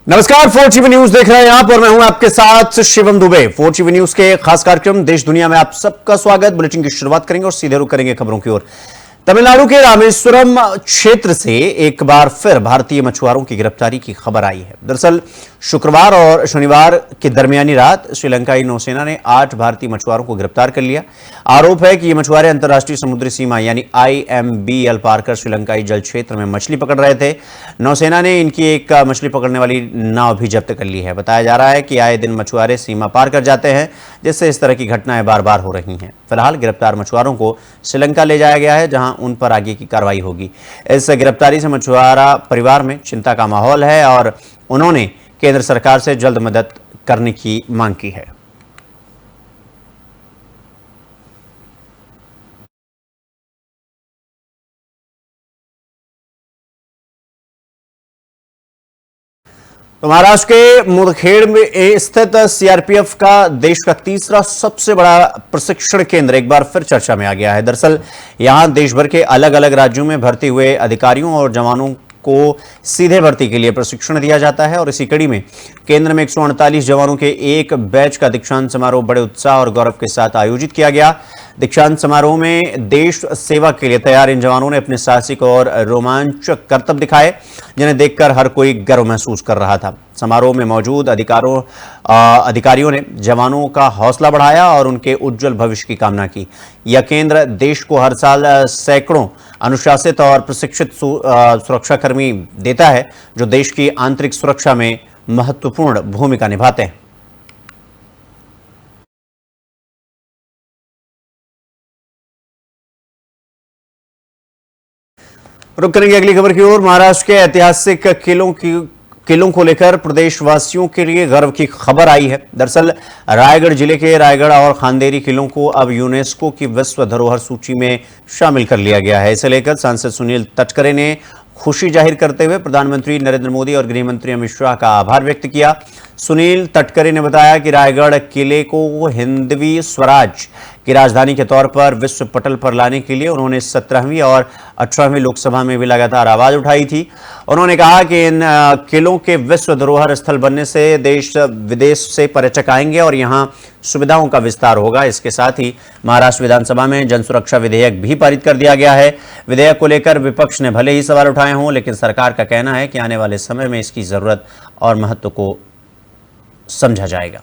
नमस्कार, 4GB news देख रहे हैं आप और मैं हूं आपके साथ शिवम दुबे। 4GB न्यूज के खास कार्यक्रम देश दुनिया में आप सबका स्वागत। बुलेटिन की शुरुआत करेंगे और सीधे रुख करेंगे खबरों की ओर। तमिलनाडु के रामेश्वरम क्षेत्र से एक बार फिर भारतीय मछुआरों की गिरफ्तारी की खबर आई है। दरअसल शुक्रवार और शनिवार की दरमियानी रात श्रीलंकाई नौसेना ने 8 भारतीय मछुआरों को गिरफ्तार कर लिया। आरोप है कि ये मछुआरे अंतर्राष्ट्रीय समुद्री सीमा यानी IMBL पार कर श्रीलंकाई जल क्षेत्र में मछली पकड़ रहे थे। नौसेना ने इनकी एक मछली पकड़ने वाली नाव भी जब्त कर ली है। बताया जा रहा है कि आए दिन मछुआरे सीमा पार कर जाते हैं, जिससे इस तरह की घटनाएं बार बार हो रही हैं। फिलहाल गिरफ्तार मछुआरों को श्रीलंका ले जाया गया है, जहां उन पर आगे की कार्रवाई होगी। इस गिरफ्तारी से मछुआरा परिवार में चिंता का माहौल है और उन्होंने केंद्र सरकार से जल्द मदद करने की मांग की है। तो महाराष्ट्र के मुदखेड़ में स्थित CRPF का देश का तीसरा सबसे बड़ा प्रशिक्षण केंद्र एक बार फिर चर्चा में आ गया है। दरअसल यहां देश भर के अलग अलग राज्यों में भर्ती हुए अधिकारियों और जवानों को सीधे भर्ती के लिए प्रशिक्षण दिया जाता है और इसी कड़ी में केंद्र में 148 जवानों के एक बैच का दीक्षांत समारोह बड़े उत्साह और गौरव के साथ आयोजित किया गया। दीक्षांत समारोह में देश सेवा के लिए तैयार इन जवानों ने अपने साहसिक और रोमांचक करतब दिखाए, जिन्हें देखकर हर कोई गर्व महसूस कर रहा था। समारोह में मौजूद अधिकारियों ने जवानों का हौसला बढ़ाया और उनके उज्जवल भविष्य की कामना की। यह केंद्र देश को हर साल सैकड़ों अनुशासित और प्रशिक्षित सुरक्षाकर्मी देता है, जो देश की आंतरिक सुरक्षा में महत्वपूर्ण भूमिका निभाते हैं। रुक करेंगे अगली खबर की ओर। महाराष्ट्र के ऐतिहासिक किलों को लेकर प्रदेशवासियों के लिए गर्व की खबर आई है। दरअसल रायगढ़ जिले के रायगढ़ और खांदेरी किलों को अब यूनेस्को की विश्व धरोहर सूची में शामिल कर लिया गया है। इसे लेकर सांसद सुनील तटकरे ने खुशी जाहिर करते हुए प्रधानमंत्री नरेंद्र मोदी और गृह मंत्री अमित शाह का आभार व्यक्त किया। सुनील तटकरे ने बताया कि रायगढ़ किले को हिंदवी स्वराज की राजधानी के तौर पर विश्व पटल पर लाने के लिए उन्होंने 17वीं और 18वीं लोकसभा में भी लगातार आवाज उठाई थी। उन्होंने कहा कि इन किलों के विश्व धरोहर स्थल बनने से देश विदेश से पर्यटक आएंगे और यहां सुविधाओं का विस्तार होगा। इसके साथ ही महाराष्ट्र विधानसभा में जन सुरक्षा विधेयक भी पारित कर दिया गया है। विधेयक को लेकर विपक्ष ने भले ही सवाल उठाए हों, लेकिन सरकार का कहना है कि आने वाले समय में इसकी जरूरत और महत्व को समझा जाएगा।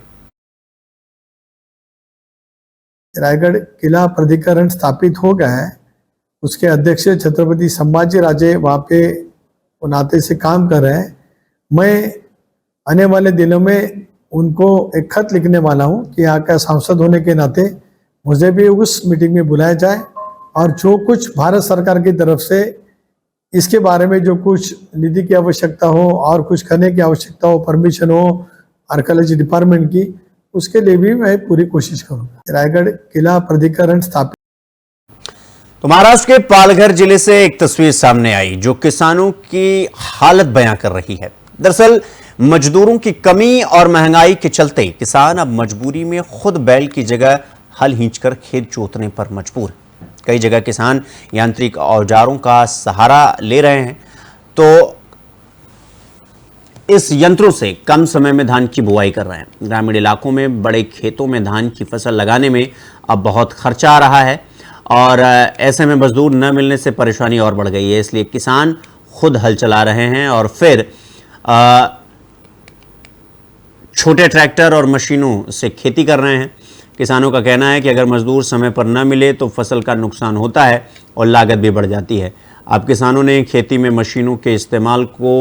रायगढ़ किला प्राधिकरण स्थापित हो गया है। उसके अध्यक्ष छत्रपति संभाजी राजे वहाँ पे नाते से काम कर रहे हैं। मैं आने वाले दिनों में उनको एक खत लिखने वाला हूँ कि यहाँ का सांसद होने के नाते मुझे भी उस मीटिंग में बुलाया जाए और जो कुछ भारत सरकार की तरफ से इसके बारे में जो कुछ निधि की आवश्यकता हो और कुछ करने की आवश्यकता हो, परमिशन हो आर्कियोलॉजी डिपार्टमेंट की, उसके लिए भी मैं पूरी कोशिश करूंगा। रायगढ़ किला प्राधिकरण स्थापित। तो महाराष्ट्र के पालघर जिले से एक तस्वीर सामने आई जो किसानों की हालत बयां कर रही है। दरअसल मजदूरों की कमी और महंगाई के चलते किसान अब मजबूरी में खुद बैल की जगह हल खींचकर खेत जोतने पर मजबूर। कई जगह किसान यांत्रिक औजारों का सहारा ले रहे हैं, तो इस यंत्रों से कम समय में धान की बुआई कर रहे हैं। ग्रामीण इलाकों में बड़े खेतों में धान की फसल लगाने में अब बहुत खर्चा आ रहा है और ऐसे में मजदूर न मिलने से परेशानी और बढ़ गई है। इसलिए किसान खुद हल चला रहे हैं और फिर छोटे ट्रैक्टर और मशीनों से खेती कर रहे हैं। किसानों का कहना है कि अगर मजदूर समय पर न मिले तो फसल का नुकसान होता है और लागत भी बढ़ जाती है। अब किसानों ने खेती में मशीनों के इस्तेमाल को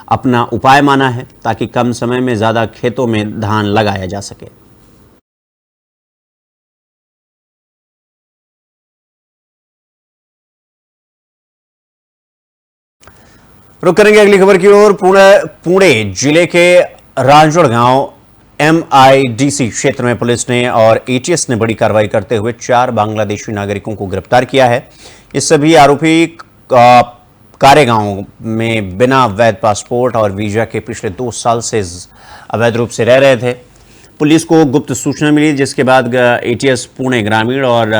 अपना उपाय माना है ताकि कम समय में ज़्यादा खेतों में धान लगाया जा सके। रुक करेंगे अगली खबर की ओर। पुणे जिले के रांजणगांव MIDC क्षेत्र में पुलिस ने और ATS ने बड़ी कार्रवाई करते हुए 4 बांग्लादेशी नागरिकों को गिरफ्तार किया है। ये सभी आरोपी कारेगांव में बिना वैध पासपोर्ट और वीजा के पिछले 2 साल से अवैध रूप से रह रहे थे। पुलिस को गुप्त सूचना मिली, जिसके बाद ATS पुणे ग्रामीण और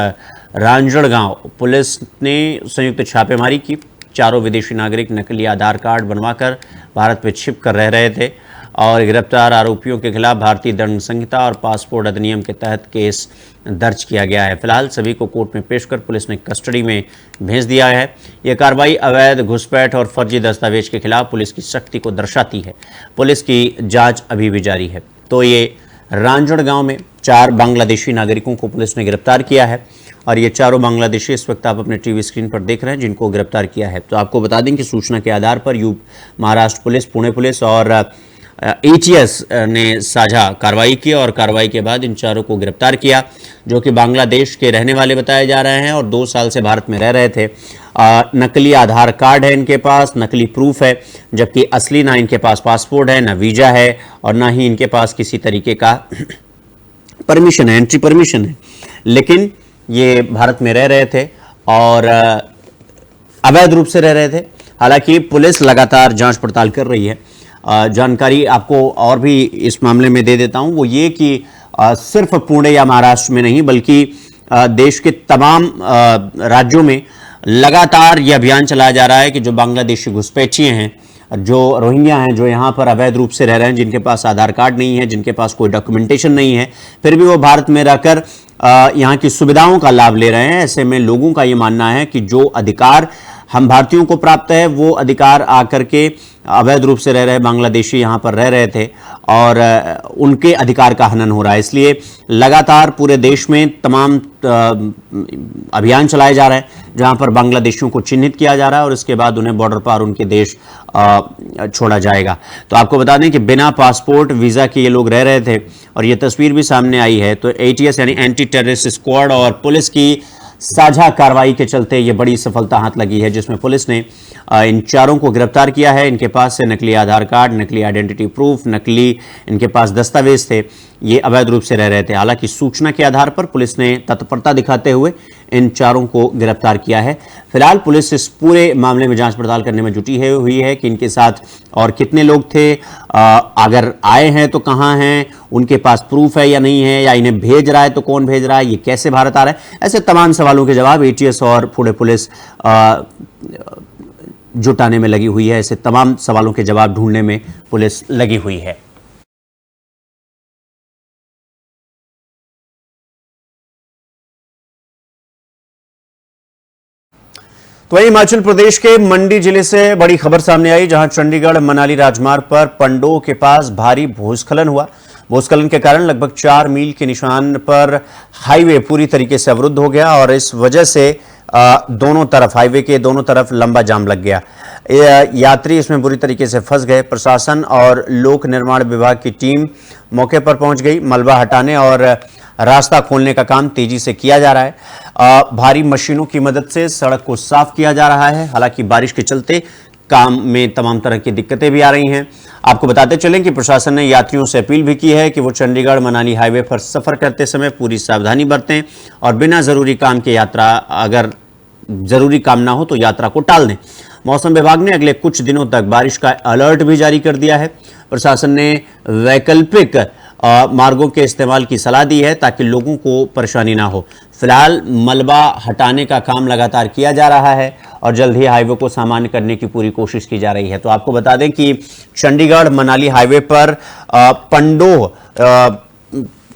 रांजणगांव पुलिस ने संयुक्त छापेमारी की। चारों विदेशी नागरिक नकली आधार कार्ड बनवाकर भारत में छिप कर रह रहे थे और गिरफ्तार आरोपियों के खिलाफ भारतीय दंड संहिता और पासपोर्ट अधिनियम के तहत केस दर्ज किया गया है। फिलहाल सभी को कोर्ट में पेश कर पुलिस ने कस्टडी में भेज दिया है। यह कार्रवाई अवैध घुसपैठ और फर्जी दस्तावेज के खिलाफ पुलिस की सख्ती को दर्शाती है। पुलिस की जांच अभी भी जारी है। तो ये रांजड़ गांव में 4 बांग्लादेशी नागरिकों को पुलिस ने गिरफ्तार किया है और ये चारों बांग्लादेशी इस वक्त आप अपने टीवी स्क्रीन पर देख रहे हैं जिनको गिरफ्तार किया है। तो आपको बता दें कि सूचना के आधार पर महाराष्ट्र पुलिस, पुणे पुलिस और ATS ने साझा कार्रवाई की और कार्रवाई के बाद इन चारों को गिरफ्तार किया, जो कि बांग्लादेश के रहने वाले बताए जा रहे हैं और 2 साल से भारत में रह रहे थे। नकली आधार कार्ड है इनके पास, नकली प्रूफ है, जबकि असली ना इनके पास पासपोर्ट है, ना वीजा है और ना ही इनके पास किसी तरीके का परमिशन है, एंट्री परमिशन है। लेकिन ये भारत में रह रहे थे और अवैध रूप से रह रहे थे। हालांकि पुलिस लगातार जांच पड़ताल कर रही है। जानकारी आपको और भी इस मामले में दे देता हूं, वो ये कि सिर्फ पुणे या महाराष्ट्र में नहीं बल्कि देश के तमाम राज्यों में लगातार यह अभियान चलाया जा रहा है कि जो बांग्लादेशी घुसपैठिए हैं, जो रोहिंग्या हैं, जो यहाँ पर अवैध रूप से रह रहे हैं, जिनके पास आधार कार्ड नहीं है, जिनके पास कोई डॉक्यूमेंटेशन नहीं है, फिर भी वो भारत में रहकर यहाँ की सुविधाओं का लाभ ले रहे हैं। ऐसे में लोगों का ये मानना है कि जो अधिकार हम भारतीयों को प्राप्त है वो अधिकार आकर के अवैध रूप से रह रहे बांग्लादेशी यहाँ पर रह रहे थे और उनके अधिकार का हनन हो रहा है। इसलिए लगातार पूरे देश में तमाम अभियान चलाए जा रहे हैं जहाँ पर बांग्लादेशियों को चिन्हित किया जा रहा है और इसके बाद उन्हें बॉर्डर पार उनके देश छोड़ा जाएगा। तो आपको बता दें कि बिना पासपोर्ट वीज़ा के ये लोग रह रहे थे और ये तस्वीर भी सामने आई है। तो ATS यानी एंटी टेररिस्ट स्क्वाड और पुलिस की साझा कार्रवाई के चलते ये बड़ी सफलता हाथ लगी है, जिसमें पुलिस ने इन चारों को गिरफ्तार किया है। इनके पास से नकली आधार कार्ड, नकली आइडेंटिटी प्रूफ, नकली इनके पास दस्तावेज थे, ये अवैध रूप से रह रहे थे। हालांकि सूचना के आधार पर पुलिस ने तत्परता दिखाते हुए इन चारों को गिरफ्तार किया है। फिलहाल पुलिस इस पूरे मामले में जांच पड़ताल करने में जुटी हुई है कि इनके साथ और कितने लोग थे, अगर आए हैं तो कहाँ हैं, उनके पास प्रूफ है या नहीं है, या इन्हें भेज रहा है तो कौन भेज रहा है, ये कैसे भारत आ रहा है। ऐसे तमाम सवालों के जवाब ATS और पुणे पुलिस जुटाने में लगी हुई है। ऐसे तमाम सवालों के जवाब ढूंढने में पुलिस लगी हुई है। तो वहीं हिमाचल प्रदेश के मंडी जिले से बड़ी खबर सामने आई, जहां चंडीगढ़ मनाली राजमार्ग पर पंडोह के पास भारी भूस्खलन हुआ। भूस्खलन के कारण लगभग 4 मील के निशान पर हाईवे पूरी तरीके से अवरुद्ध हो गया और इस वजह से दोनों तरफ, हाईवे के दोनों तरफ लंबा जाम लग गया। यात्री इसमें बुरी तरीके से फंस गए। प्रशासन और लोक निर्माण विभाग की टीम मौके पर पहुंच गई। मलबा हटाने और रास्ता खोलने का काम तेजी से किया जा रहा है। भारी मशीनों की मदद से सड़क को साफ किया जा रहा है। हालांकि बारिश के चलते काम में तमाम तरह की दिक्कतें भी आ रही हैं। आपको बताते चलें कि प्रशासन ने यात्रियों से अपील भी की है कि वो चंडीगढ़ मनाली हाईवे पर सफर करते समय पूरी सावधानी बरतें और बिना जरूरी काम के यात्रा, अगर जरूरी काम ना हो तो यात्रा को टाल दें। मौसम विभाग ने अगले कुछ दिनों तक बारिश का अलर्ट भी जारी कर दिया है। प्रशासन ने वैकल्पिक मार्गों के इस्तेमाल की सलाह दी है ताकि लोगों को परेशानी ना हो। फिलहाल मलबा हटाने का काम लगातार किया जा रहा है और जल्द ही हाईवे को सामान्य करने की पूरी कोशिश की जा रही है। तो आपको बता दें कि चंडीगढ़ मनाली हाईवे पर पंडोह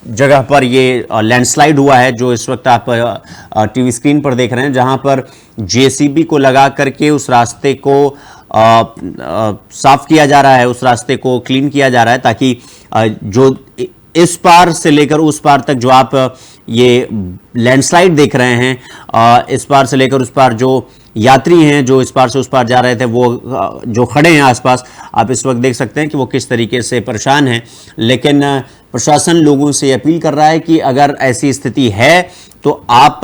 जगह पर ये लैंडस्लाइड हुआ है, जो इस वक्त आप टीवी स्क्रीन पर देख रहे हैं, जहां पर JCB को लगा करके उस रास्ते को साफ किया जा रहा है, उस रास्ते को क्लीन किया जा रहा है ताकि जो इस पार से लेकर उस पार तक जो आप ये लैंडस्लाइड देख रहे हैं, इस पार से लेकर उस पार जो यात्री हैं जो इस पार से उस पार जा रहे थे, वो जो खड़े हैं आसपास, आप इस वक्त देख सकते हैं कि वो किस तरीके से परेशान हैं। लेकिन प्रशासन लोगों से अपील कर रहा है कि अगर ऐसी स्थिति है तो आप,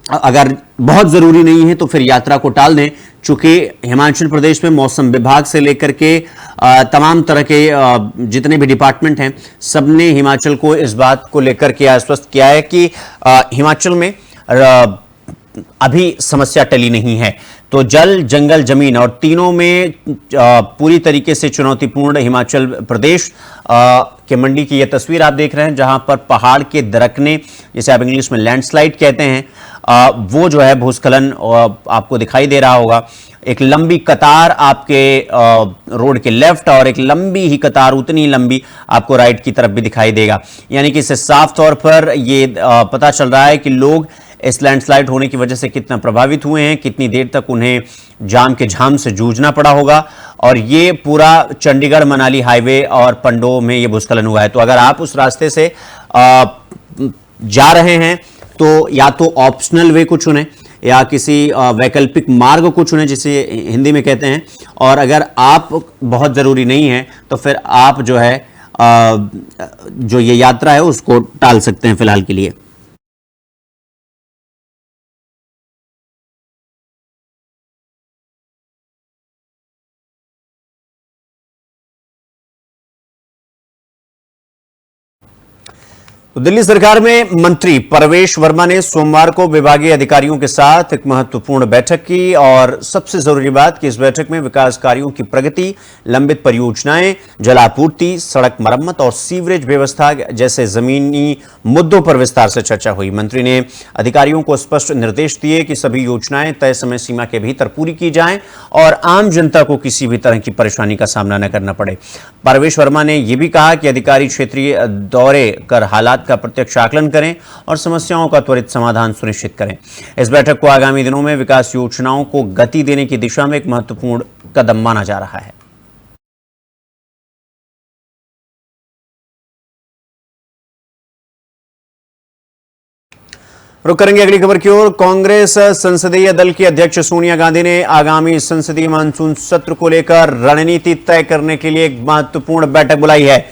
अगर बहुत ज़रूरी नहीं है तो फिर यात्रा को टाल दें। चूंकि हिमाचल प्रदेश में मौसम विभाग से लेकर के तमाम तरह के जितने भी डिपार्टमेंट हैं, सबने हिमाचल को इस बात को लेकर के आश्वस्त किया है कि हिमाचल में अभी समस्या टली नहीं है। तो जल, जंगल, जमीन और तीनों में पूरी तरीके से चुनौतीपूर्ण हिमाचल प्रदेश के मंडी की यह तस्वीर आप देख रहे हैं, जहां पर पहाड़ के दरकने, जिसे आप इंग्लिश में लैंडस्लाइड कहते हैं, वो जो है भूस्खलन आपको दिखाई दे रहा होगा। एक लंबी कतार आपके रोड के लेफ्ट और एक लंबी ही कतार उतनी लंबी आपको राइट की तरफ भी दिखाई देगा। यानी कि इससे साफ तौर पर ये पता चल रहा है कि लोग इस लैंडस्लाइड होने की वजह से कितना प्रभावित हुए हैं, कितनी देर तक उन्हें जाम के झाम से जूझना पड़ा होगा। और ये पूरा चंडीगढ़ मनाली हाईवे और पंडो में ये भूस्खलन हुआ है। तो अगर आप उस रास्ते से जा रहे हैं तो या तो ऑप्शनल वे को चुनें या किसी वैकल्पिक मार्ग को चुनें, जिसे हिंदी में कहते हैं। और अगर आप बहुत ज़रूरी नहीं है तो फिर आप जो है जो ये यात्रा है उसको टाल सकते हैं फिलहाल के लिए। तो दिल्ली सरकार में मंत्री परवेश वर्मा ने सोमवार को विभागीय अधिकारियों के साथ एक महत्वपूर्ण बैठक की और सबसे जरूरी बात कि इस बैठक में विकास कार्यों की प्रगति, लंबित परियोजनाएं, जलापूर्ति, सड़क मरम्मत और सीवरेज व्यवस्था जैसे जमीनी मुद्दों पर विस्तार से चर्चा हुई। मंत्री ने अधिकारियों को स्पष्ट निर्देश दिए कि सभी योजनाएं तय समय सीमा के भीतर पूरी की जाएं और आम जनता को किसी भी तरह की परेशानी का सामना न करना पड़े। परवेश वर्मा ने यह भी कहा कि अधिकारी क्षेत्रीय दौरे कर हालात का प्रत्यक्ष आकलन करें और समस्याओं का त्वरित समाधान सुनिश्चित करें। इस बैठक को आगामी दिनों में विकास योजनाओं को गति देने की दिशा में एक महत्वपूर्ण कदम माना जा रहा है। रुक करेंगे अगली खबर की ओर। कांग्रेस संसदीय दल की अध्यक्ष सोनिया गांधी ने आगामी संसदीय मानसून सत्र को लेकर रणनीति तय करने के लिए एक महत्वपूर्ण बैठक बुलाई है।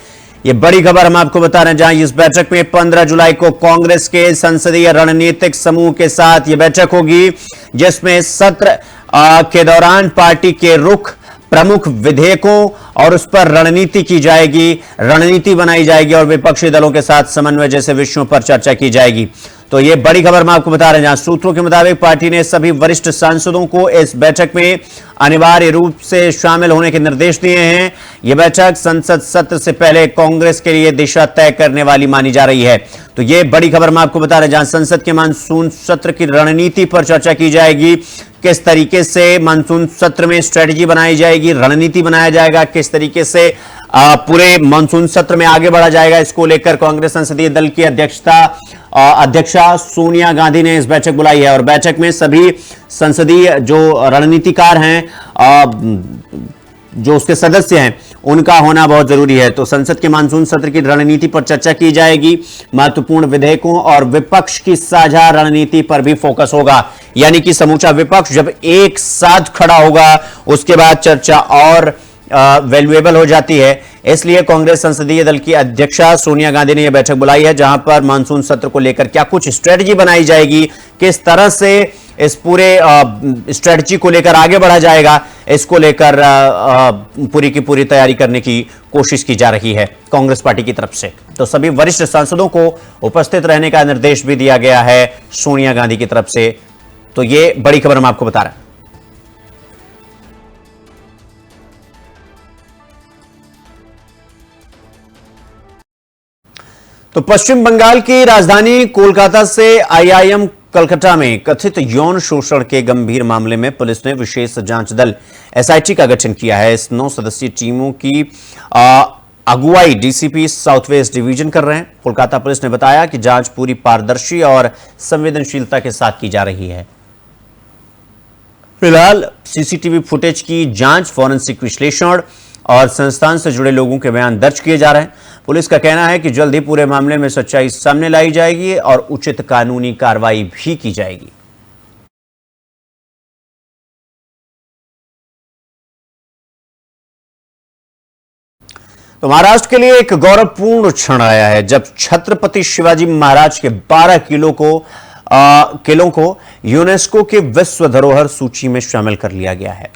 ये बड़ी खबर हम आपको बता रहे हैं, जहां इस बैठक में 15 जुलाई को कांग्रेस के संसदीय रणनीतिक समूह के साथ ये बैठक होगी, जिसमें सत्र के दौरान पार्टी के रुख, प्रमुख विधेयकों और उस पर रणनीति की जाएगी, रणनीति बनाई जाएगी और विपक्षी दलों के साथ समन्वय जैसे विषयों पर चर्चा की जाएगी। तो ये बड़ी खबर हम आपको बता रहे हैं, जहां सूत्रों के मुताबिक पार्टी ने सभी वरिष्ठ सांसदों को इस बैठक में अनिवार्य रूप से शामिल होने के निर्देश दिए हैं। यह बैठक संसद सत्र से पहले कांग्रेस के लिए दिशा तय करने वाली मानी जा रही है। तो ये बड़ी खबर हम आपको बता रहे हैं, जहां संसद के मानसून सत्र की रणनीति पर चर्चा की जाएगी, किस तरीके से मानसून सत्र में स्ट्रेटजी बनाई जाएगी, रणनीति बनाया जाएगा, किस तरीके से पूरे मानसून सत्र में आगे बढ़ा जाएगा। इसको लेकर कांग्रेस संसदीय दल की अध्यक्षा सोनिया गांधी ने इस बैठक बुलाई है और बैठक में सभी संसदीय जो रणनीतिकार हैं, जो उसके सदस्य हैं, उनका होना बहुत जरूरी है। तो संसद के मानसून सत्र की रणनीति पर चर्चा की जाएगी, महत्वपूर्ण विधेयकों और विपक्ष की साझा रणनीति पर भी फोकस होगा। यानी कि समूचा विपक्ष जब एक साथ खड़ा होगा उसके बाद चर्चा और वैल्यूएबल हो जाती है। इसलिए कांग्रेस संसदीय दल की अध्यक्षा सोनिया गांधी ने यह बैठक बुलाई है, जहां पर मानसून सत्र को लेकर क्या कुछ स्ट्रेटजी बनाई जाएगी, किस तरह से इस पूरे स्ट्रेटजी को लेकर आगे बढ़ा जाएगा, इसको लेकर पूरी की पूरी तैयारी करने की कोशिश की जा रही है कांग्रेस पार्टी की तरफ से। तो सभी वरिष्ठ सांसदों को उपस्थित रहने का निर्देश भी दिया गया है सोनिया गांधी की तरफ से। तो ये बड़ी खबर हम आपको बता रहे हैं। तो पश्चिम बंगाल की राजधानी कोलकाता से आईआईएम कलकत्ता में कथित यौन शोषण के गंभीर मामले में पुलिस ने विशेष जांच दल एसआईटी का गठन किया है। इस 9 सदस्यीय टीमों की अगुवाई डीसीपी साउथ वेस्ट डिवीजन कर रहे हैं। कोलकाता पुलिस ने बताया कि जांच पूरी पारदर्शी और संवेदनशीलता के साथ की जा रही है। फिलहाल सीसीटीवी फुटेज की जांच, फॉरेंसिक विश्लेषण और संस्थान से जुड़े लोगों के बयान दर्ज किए जा रहे हैं। पुलिस का कहना है कि जल्द ही पूरे मामले में सच्चाई सामने लाई जाएगी और उचित कानूनी कार्रवाई भी की जाएगी। तो महाराष्ट्र के लिए एक गौरवपूर्ण क्षण आया है, जब छत्रपति शिवाजी महाराज के 12 किलों को यूनेस्को के विश्व धरोहर सूची में शामिल कर लिया गया है।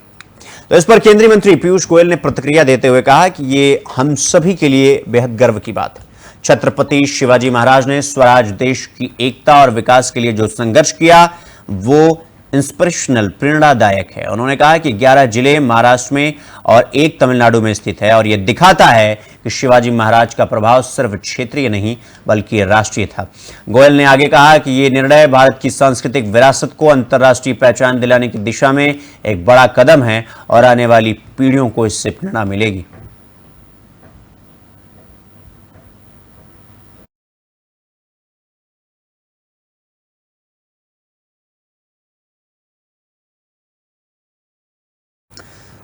तो इस पर केंद्रीय मंत्री पीयूष गोयल ने प्रतिक्रिया देते हुए कहा कि ये हम सभी के लिए बेहद गर्व की बात है। छत्रपति शिवाजी महाराज ने स्वराज, देश की एकता और विकास के लिए जो संघर्ष किया, वो इंस्पिरेशनल, प्रेरणादायक है। उन्होंने कहा कि 11 जिले महाराष्ट्र में और 1 तमिलनाडु में स्थित है और यह दिखाता है कि शिवाजी महाराज का प्रभाव सिर्फ क्षेत्रीय नहीं बल्कि राष्ट्रीय था। गोयल ने आगे कहा कि यह निर्णय भारत की सांस्कृतिक विरासत को अंतर्राष्ट्रीय पहचान दिलाने की दिशा में एक बड़ा कदम है और आने वाली पीढ़ियों को इससे प्रेरणा मिलेगी।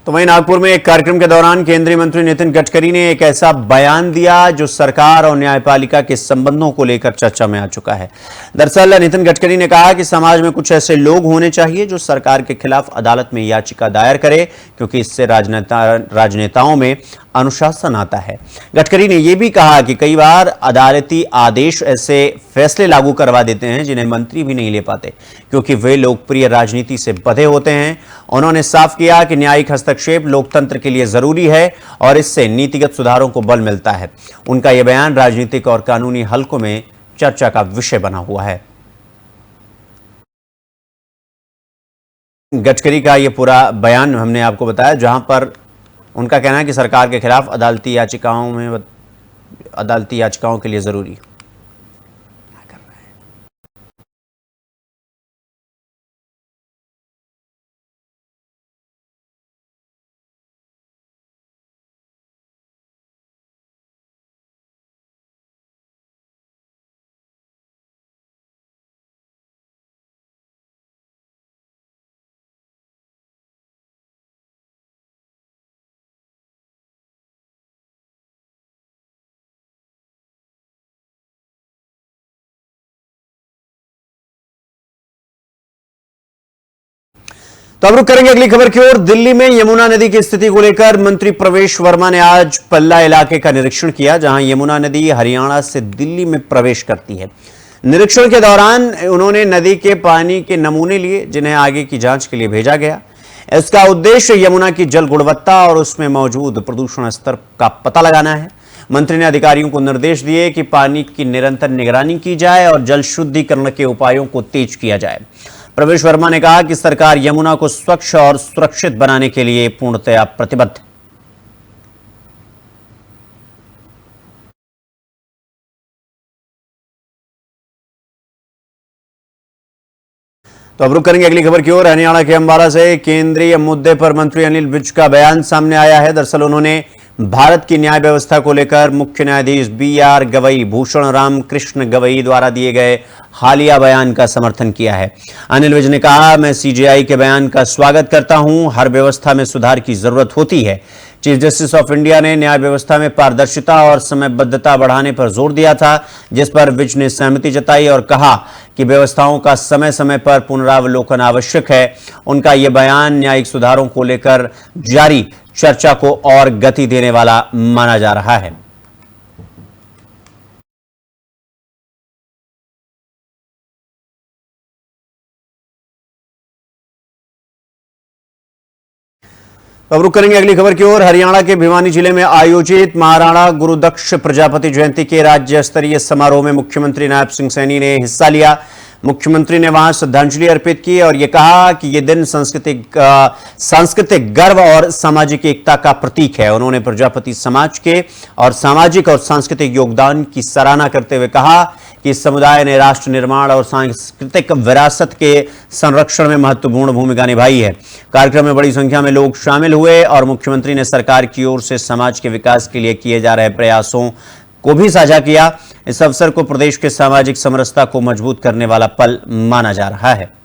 तो वहीं नागपुर में एक कार्यक्रम के दौरान केंद्रीय मंत्री नितिन गडकरी ने एक ऐसा बयान दिया जो सरकार और न्यायपालिका के संबंधों को लेकर चर्चा में आ चुका है। दरअसल नितिन गडकरी ने कहा कि समाज में कुछ ऐसे लोग होने चाहिए जो सरकार के खिलाफ अदालत में याचिका दायर करे, क्योंकि इससे राजनेताओं में अनुशासन आता है। गडकरी ने यह भी कहा कि कई बार अदालती आदेश ऐसे फैसले लागू करवा देते हैं जिन्हें मंत्री भी नहीं ले पाते, क्योंकि वे लोकप्रिय राजनीति से बंधे होते हैं। उन्होंने साफ किया कि न्यायिक हस्तक्षेप लोकतंत्र के लिए जरूरी है और इससे नीतिगत सुधारों को बल मिलता है। उनका यह बयान राजनीतिक और कानूनी हलकों में चर्चा का विषय बना हुआ है। गडकरी का यह पूरा बयान हमने आपको बताया, जहां पर उनका कहना है कि सरकार के खिलाफ अदालती याचिकाओं के लिए जरूरी है। तो अब रुक करेंगे अगली खबर की ओर। दिल्ली में यमुना नदी की स्थिति को लेकर मंत्री प्रवेश वर्मा ने आज पल्ला इलाके का निरीक्षण किया, जहां यमुना नदी हरियाणा से दिल्ली में प्रवेश करती है। निरीक्षण के दौरान उन्होंने नदी के पानी के नमूने लिए, जिन्हें आगे की जांच के लिए भेजा गया। इसका उद्देश्य यमुना की जल गुणवत्ता और उसमें मौजूद प्रदूषण स्तर का पता लगाना है। मंत्री ने अधिकारियों को निर्देश दिए कि पानी की निरंतर निगरानी की जाए और जल शुद्धिकरण के उपायों को तेज किया जाए। प्रवेश वर्मा ने कहा कि सरकार यमुना को स्वच्छ और सुरक्षित बनाने के लिए पूर्णतया प्रतिबद्ध है। तो अब रुक करेंगे अगली खबर की ओर। हरियाणा के अंबाला से केंद्रीय मुद्दे पर मंत्री अनिल विज का बयान सामने आया है। दरअसल उन्होंने भारत की न्याय व्यवस्था को लेकर मुख्य न्यायाधीश BR गवई, भूषण राम कृष्ण गवई द्वारा दिए गए हालिया बयान का समर्थन किया है। अनिल विज ने कहा, मैं CJI के बयान का स्वागत करता हूं। हर व्यवस्था में सुधार की जरूरत होती है। चीफ जस्टिस ऑफ इंडिया ने न्याय व्यवस्था में पारदर्शिता और समयबद्धता बढ़ाने पर जोर दिया था, जिस पर विज ने सहमति जताई और कहा कि व्यवस्थाओं का समय समय पर पुनरावलोकन आवश्यक है। उनका यह बयान न्यायिक सुधारों को लेकर जारी चर्चा को और गति देने वाला माना जा रहा है। अब रुक करेंगे अगली खबर की ओर। हरियाणा के भिवानी जिले में आयोजित महाराणा गुरुदक्ष प्रजापति जयंती के राज्य स्तरीय समारोह में मुख्यमंत्री नायब सिंह सैनी ने हिस्सा लिया। मुख्यमंत्री ने वहां श्रद्धांजलि अर्पित की और यह कहा कि यह दिन सांस्कृतिक गर्व और सामाजिक एकता का प्रतीक है। उन्होंने प्रजापति समाज के और सामाजिक और सांस्कृतिक योगदान की सराहना करते हुए कहा कि इस समुदाय ने राष्ट्र निर्माण और सांस्कृतिक विरासत के संरक्षण में महत्वपूर्ण भूमिका निभाई है। कार्यक्रम में बड़ी संख्या में लोग शामिल हुए और मुख्यमंत्री ने सरकार की ओर से समाज के विकास के लिए किए जा रहे प्रयासों को भी साझा किया। इस अवसर को प्रदेश के सामाजिक समरसता को मजबूत करने वाला पल माना जा रहा है।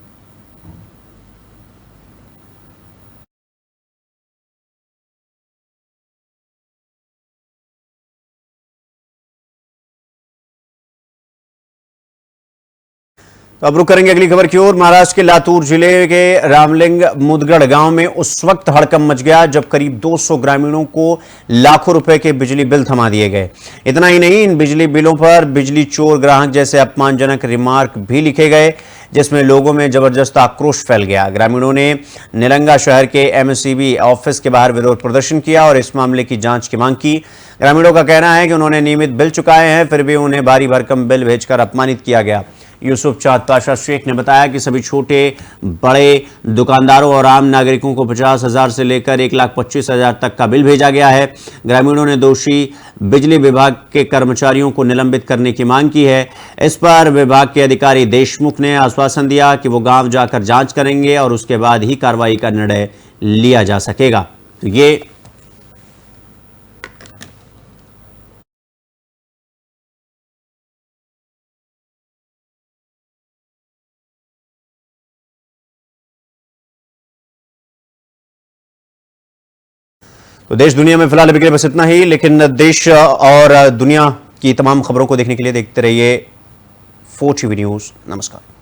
तो अब रुक करेंगे अगली खबर की ओर। महाराष्ट्र के लातूर जिले के रामलिंग मुदगढ़ गांव में उस वक्त हड़कंप मच गया जब करीब 200 ग्रामीणों को लाखों रुपए के बिजली बिल थमा दिए गए। इतना ही नहीं, इन बिजली बिलों पर बिजली चोर ग्राहक जैसे अपमानजनक रिमार्क भी लिखे गए, जिसमें लोगों में जबरदस्त आक्रोश फैल गया। ग्रामीणों ने निलंगा शहर के MSEB ऑफिस के बाहर विरोध प्रदर्शन किया और इस मामले की जांच की मांग की। ग्रामीणों का कहना है कि उन्होंने नियमित बिल चुकाए हैं, फिर भी उन्हें भारी भरकम बिल भेजकर अपमानित किया गया। यूसुफ चाँद पाशा शेख ने बताया कि सभी छोटे बड़े दुकानदारों और आम नागरिकों को 50,000 से लेकर 1,25,000 तक का बिल भेजा गया है। ग्रामीणों ने दोषी बिजली विभाग के कर्मचारियों को निलंबित करने की मांग की है। इस पर विभाग के अधिकारी देशमुख ने आश्वासन दिया कि वो गांव जाकर जांच करेंगे और उसके बाद ही कार्रवाई का निर्णय लिया जा सकेगा। तो ये तो देश दुनिया में फिलहाल अभी के लिए बस इतना ही, लेकिन देश और दुनिया की तमाम खबरों को देखने के लिए देखते रहिए 4TV न्यूज़। नमस्कार।